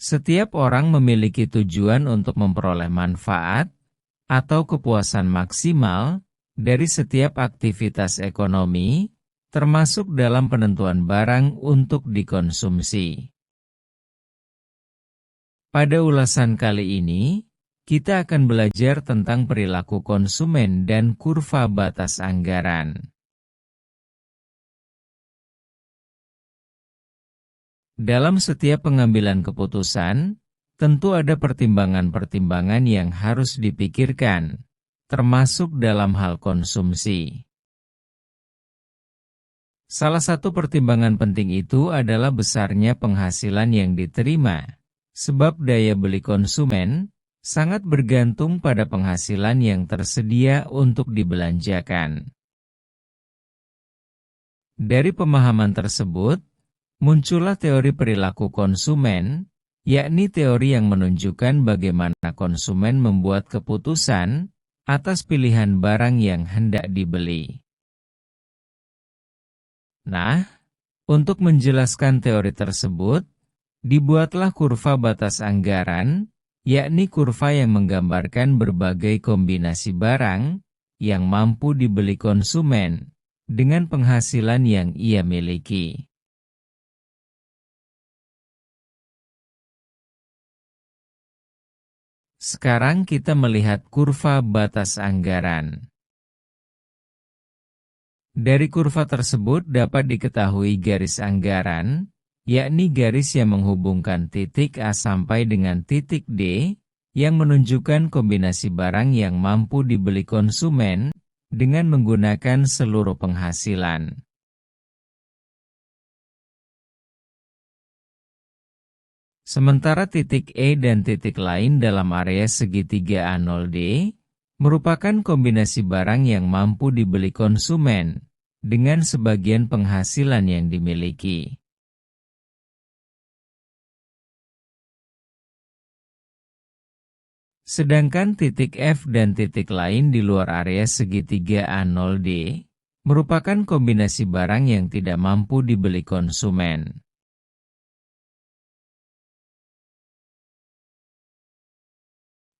Setiap orang memiliki tujuan untuk memperoleh manfaat atau kepuasan maksimal dari setiap aktivitas ekonomi, termasuk dalam penentuan barang untuk dikonsumsi. Pada ulasan kali ini, kita akan belajar tentang perilaku konsumen dan kurva batas anggaran. Dalam setiap pengambilan keputusan, tentu ada pertimbangan-pertimbangan yang harus dipikirkan, termasuk dalam hal konsumsi. Salah satu pertimbangan penting itu adalah besarnya penghasilan yang diterima, sebab daya beli konsumen sangat bergantung pada penghasilan yang tersedia untuk dibelanjakan. Dari pemahaman tersebut, muncullah teori perilaku konsumen, yakni teori yang menunjukkan bagaimana konsumen membuat keputusan atas pilihan barang yang hendak dibeli. Nah, untuk menjelaskan teori tersebut, dibuatlah kurva batas anggaran, yakni kurva yang menggambarkan berbagai kombinasi barang yang mampu dibeli konsumen dengan penghasilan yang ia miliki. Sekarang kita melihat kurva batas anggaran. Dari kurva tersebut dapat diketahui garis anggaran, yakni garis yang menghubungkan titik A sampai dengan titik D, yang menunjukkan kombinasi barang yang mampu dibeli konsumen dengan menggunakan seluruh penghasilan. Sementara titik E dan titik lain dalam area segitiga A0D merupakan kombinasi barang yang mampu dibeli konsumen dengan sebagian penghasilan yang dimiliki. Sedangkan titik F dan titik lain di luar area segitiga A0D merupakan kombinasi barang yang tidak mampu dibeli konsumen.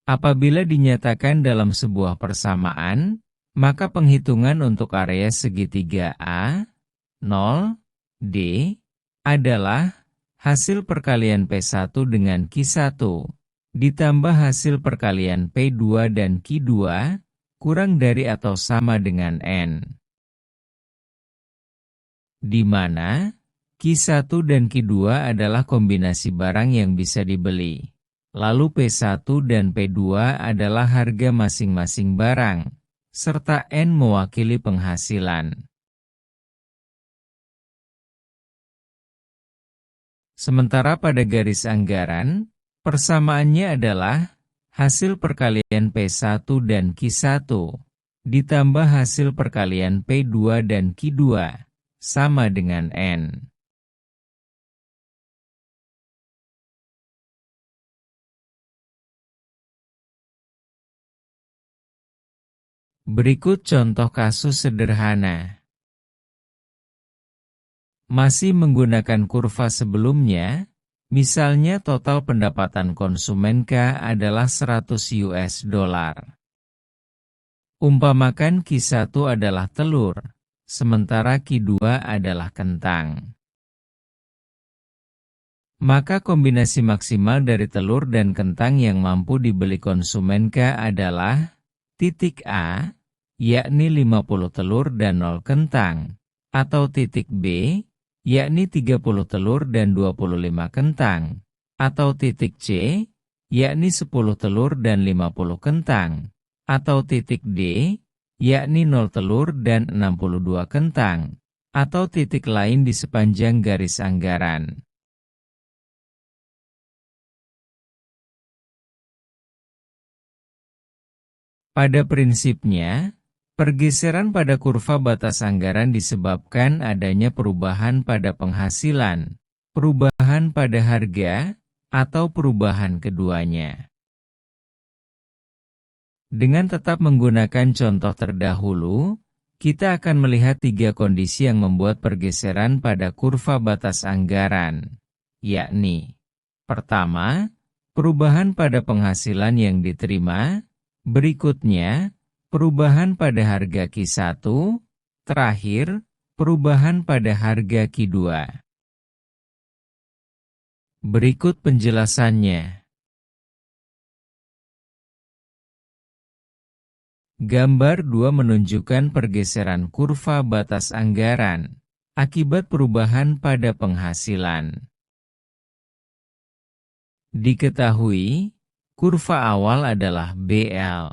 Apabila dinyatakan dalam sebuah persamaan, maka penghitungan untuk area segitiga A, 0, D, adalah hasil perkalian P1 dengan Q1, ditambah hasil perkalian P2 dan Q2, kurang dari atau sama dengan N. Di mana Q1 dan Q2 adalah kombinasi barang yang bisa dibeli. Lalu P1 dan P2 adalah harga masing-masing barang, serta N mewakili penghasilan. Sementara pada garis anggaran, persamaannya adalah hasil perkalian P1 dan Q1, ditambah hasil perkalian P2 dan Q2, sama dengan N. Berikut contoh kasus sederhana. Masih menggunakan kurva sebelumnya, misalnya total pendapatan konsumen K adalah 100 US dollar. Umpamakan Q1 adalah telur, sementara Q2 adalah kentang. Maka kombinasi maksimal dari telur dan kentang yang mampu dibeli konsumen K adalah titik A, yakni 50 telur dan 0 kentang, atau titik B, yakni 30 telur dan 25 kentang, atau titik C, yakni 10 telur dan 50 kentang, atau titik D, yakni 0 telur dan 62 kentang, atau titik lain di sepanjang garis anggaran. Pada prinsipnya, pergeseran pada kurva batas anggaran disebabkan adanya perubahan pada penghasilan, perubahan pada harga, atau perubahan keduanya. Dengan tetap menggunakan contoh terdahulu, kita akan melihat 3 kondisi yang membuat pergeseran pada kurva batas anggaran, yakni: Pertama, perubahan pada penghasilan yang diterima. Berikutnya, perubahan pada harga Q1. Terakhir, perubahan pada harga Q2. Berikut penjelasannya. Gambar 2 menunjukkan pergeseran kurva batas anggaran akibat perubahan pada penghasilan. Diketahui, kurva awal adalah BL.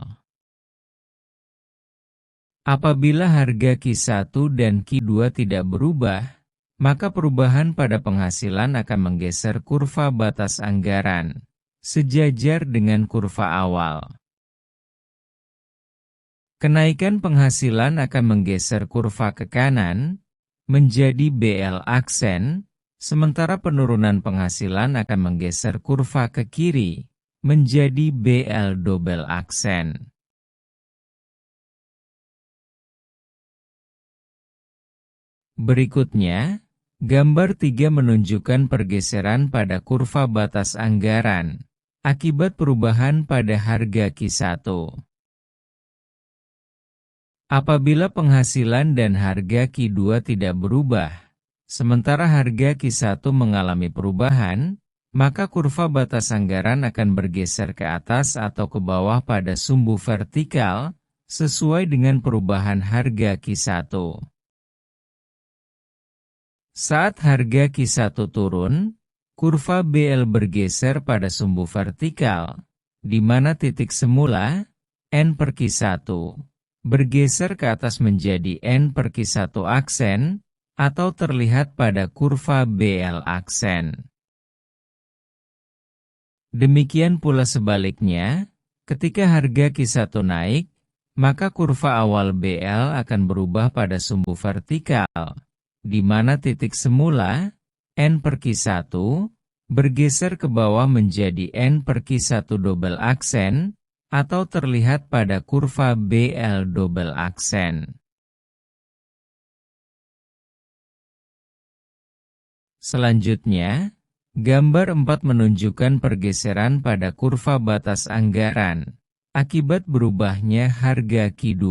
Apabila harga Q1 dan Q2 tidak berubah, maka perubahan pada penghasilan akan menggeser kurva batas anggaran, sejajar dengan kurva awal. Kenaikan penghasilan akan menggeser kurva ke kanan, menjadi BL aksen, sementara penurunan penghasilan akan menggeser kurva ke kiri, menjadi BL double aksen. Berikutnya, gambar 3 menunjukkan pergeseran pada kurva batas anggaran, akibat perubahan pada harga Q1. Apabila penghasilan dan harga Q2 tidak berubah, sementara harga Q1 mengalami perubahan, maka kurva batas anggaran akan bergeser ke atas atau ke bawah pada sumbu vertikal, sesuai dengan perubahan harga Q1. Saat harga Q1 turun, kurva BL bergeser pada sumbu vertikal, di mana titik semula, N per Q1, bergeser ke atas menjadi N per Q1 aksen, atau terlihat pada kurva BL aksen. Demikian pula sebaliknya, ketika harga Q1 naik, maka kurva awal BL akan berubah pada sumbu vertikal, di mana titik semula, N per Q1, bergeser ke bawah menjadi N per Q1 double aksen, atau terlihat pada kurva BL double aksen. Selanjutnya, gambar 4 menunjukkan pergeseran pada kurva batas anggaran, akibat berubahnya harga Q2.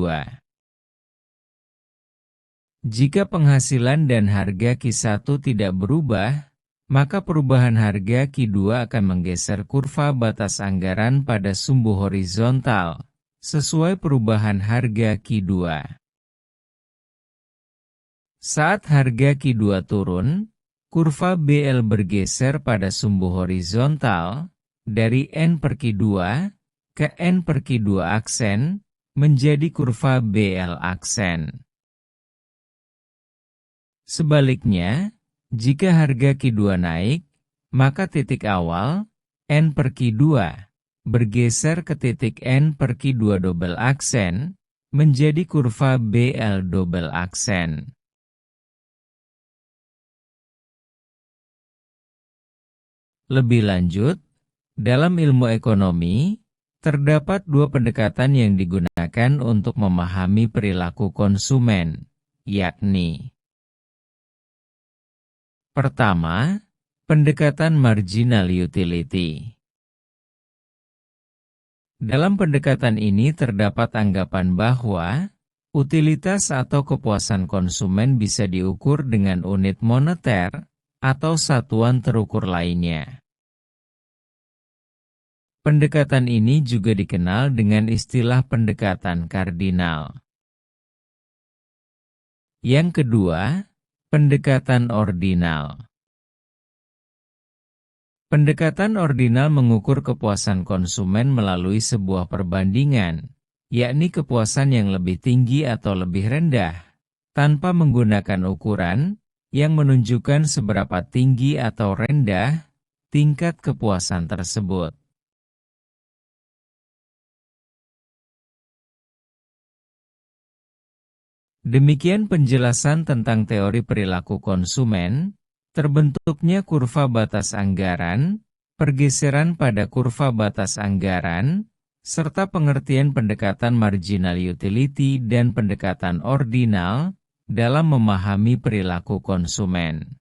Jika penghasilan dan harga Q1 tidak berubah, maka perubahan harga Q2 akan menggeser kurva batas anggaran pada sumbu horizontal, sesuai perubahan harga Q2. Saat harga Q2 turun, kurva BL bergeser pada sumbu horizontal, dari N per Q2 ke N per Q2 aksen, menjadi kurva BL aksen. Sebaliknya, jika harga Q2 naik, maka titik awal, N per Q2, bergeser ke titik N per Q2 double aksen, menjadi kurva BL double aksen. Lebih lanjut, dalam ilmu ekonomi, terdapat dua pendekatan yang digunakan untuk memahami perilaku konsumen, yakni: pertama, pendekatan marginal utility. Dalam pendekatan ini terdapat anggapan bahwa utilitas atau kepuasan konsumen bisa diukur dengan unit moneter atau satuan terukur lainnya. Pendekatan ini juga dikenal dengan istilah pendekatan kardinal. Yang kedua, pendekatan ordinal. Pendekatan ordinal mengukur kepuasan konsumen melalui sebuah perbandingan, yakni kepuasan yang lebih tinggi atau lebih rendah, tanpa menggunakan ukuran yang menunjukkan seberapa tinggi atau rendah tingkat kepuasan tersebut. Demikian penjelasan tentang teori perilaku konsumen, terbentuknya kurva batas anggaran, pergeseran pada kurva batas anggaran, serta pengertian pendekatan marginal utility dan pendekatan ordinal dalam memahami perilaku konsumen.